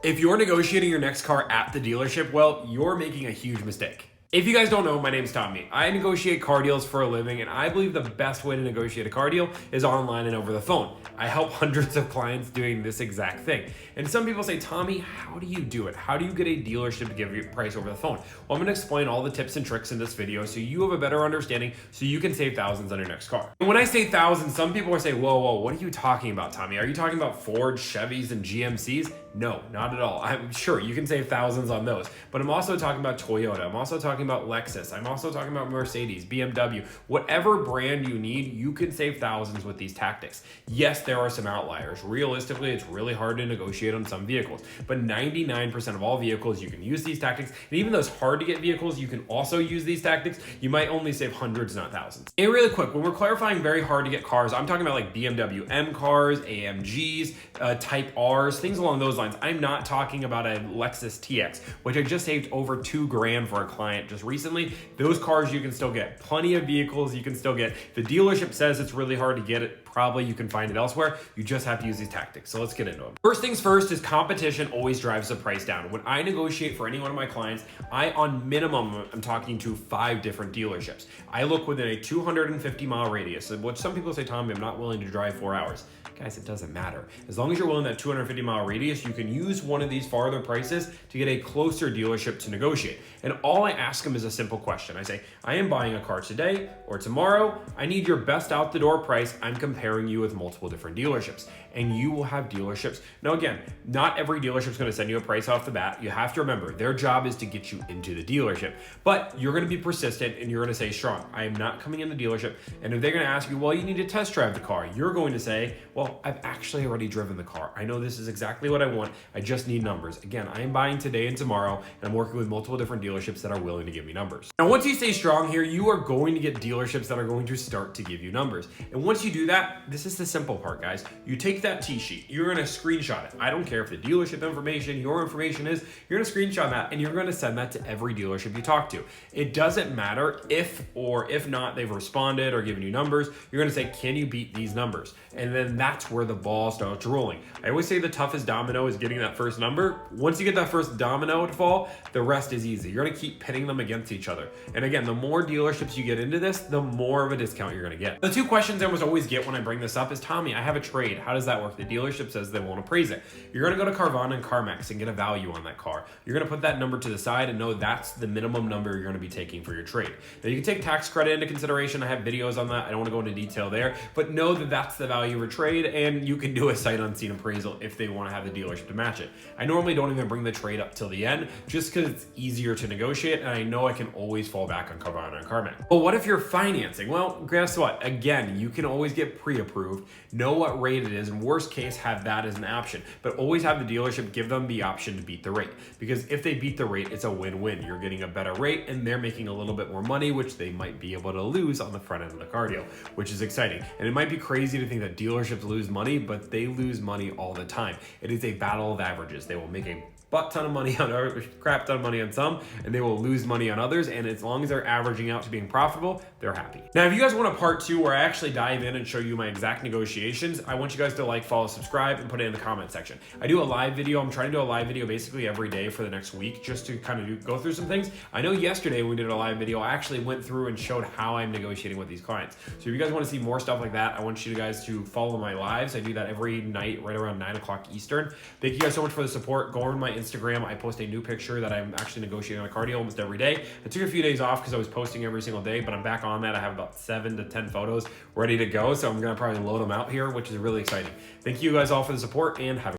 If you're negotiating your next car at the dealership, well, you're making a huge mistake. If you guys don't know, my name's Tommy. I negotiate car deals for a living, and I believe the best way to negotiate a car deal is online and over the phone. I help hundreds of clients doing this exact thing. And some people say, Tommy, how do you do it? How do you get a dealership to give you a price over the phone? Well, I'm gonna explain all the tips and tricks in this video so you have a better understanding so you can save thousands on your next car. And when I say thousands, some people are saying, whoa, what are you talking about, Tommy? Are you talking about Ford, Chevys, and GMCs? No, not at all. I'm sure you can save thousands on those, but I'm also talking about Toyota. I'm also talking about Lexus. I'm also talking about Mercedes, BMW, whatever brand you need, you can save thousands with these tactics. Yes, there are some outliers. Realistically, it's really hard to negotiate on some vehicles, but 99% of all vehicles, you can use these tactics. And even those hard to get vehicles, you can also use these tactics. You might only save hundreds, not thousands. And really quick, when we're clarifying very hard to get cars, I'm talking about like BMW M cars, AMGs, Type Rs, things along those lines. I'm not talking about a Lexus TX, which I just saved over $2,000 for a client just recently. Those cars you can still get. Plenty of vehicles you can still get. The dealership says it's really hard to get it. Probably you can find it elsewhere. You just have to use these tactics. So let's get into them. First things first is competition always drives the price down. When I negotiate for any one of my clients, I on minimum, I'm talking to 5 different dealerships. I look within a 250-mile radius, which some people say, Tommy, I'm not willing to drive 4 hours. Guys, it doesn't matter. As long as you're willing that 250-mile radius, you can use one of these farther prices to get a closer dealership to negotiate. And all I ask them is a simple question. I say, I am buying a car today or tomorrow. I need your best out the door price. I'm comparing you with multiple different dealerships, and you will have dealerships. Now, again, not every dealership is going to send you a price off the bat. You have to remember their job is to get you into the dealership, but you're going to be persistent and you're going to say strong, I am not coming in the dealership. And if they're going to ask you, well, you need to test drive the car, you're going to say, well, I've actually already driven the car. I know this is exactly what I want. I just need numbers. Again, I am buying today and tomorrow, and I'm working with multiple different dealerships that are willing to give me numbers. Now, once you stay strong here, you are going to get dealerships that are going to start to give you numbers. And once you do that, this is the simple part, guys. You take that T-sheet, you're going to screenshot it. I don't care if the dealership information, your information is, you're going to screenshot that and you're going to send that to every dealership you talk to. It doesn't matter if or if not they've responded or given you numbers. You're going to say, can you beat these numbers? And then that's where the ball starts rolling. I always say the toughest domino is getting that first number. Once you get that first domino to fall, the rest is easy. You're going to keep pitting them against each other. And again, the more dealerships you get into this, the more of a discount you're going to get. The 2 questions I almost always get when I bring this up is, Tommy, I have a trade. How does that work? The dealership says they won't appraise it. You're going to go to Carvana and CarMax and get a value on that car. You're going to put that number to the side and know that's the minimum number you're going to be taking for your trade. Now, you can take tax credit into consideration. I have videos on that. I don't want to go into detail there, but know that that's the value of a trade, and you can do a sight unseen appraisal if they want to have the dealership to match it. I normally don't even bring the trade up till the end just because it's easier to negotiate, and I know I can always fall back on Carvana and CarMax. But what if you're financing? Well, guess what? Again, you can always get pre-approved, know what rate it is, and worst case, have that as an option. But always have the dealership give them the option to beat the rate, because if they beat the rate, it's a win-win. You're getting a better rate, and they're making a little bit more money, which they might be able to lose on the front end of the car deal, which is exciting. And it might be crazy to think that dealerships lose money, but they lose money all the time. It is a battle of averages. They will make a ton of money on a crap ton of money on some, and they will lose money on others. And as long as they're averaging out to being profitable, they're happy. Now, if you guys want a part 2 where I actually dive in and show you my exact negotiations, I want you guys to like, follow, subscribe, and put it in the comment section. I do a live video. I'm trying to do a live video basically every day for the next week just to kind of go through some things. I know yesterday when we did a live video, I actually went through and showed how I'm negotiating with these clients. So if you guys want to see more stuff like that, I want you guys to follow my lives. I do that every night right around 9 o'clock Eastern. Thank you guys so much for the support. Go on my Instagram. I post a new picture that I'm actually negotiating on a car deal almost every day. I took a few days off because I was posting every single day, but I'm back on that. I have about 7 to 10 photos ready to go, so I'm going to probably load them out here, which is really exciting. Thank you guys all for the support, and have a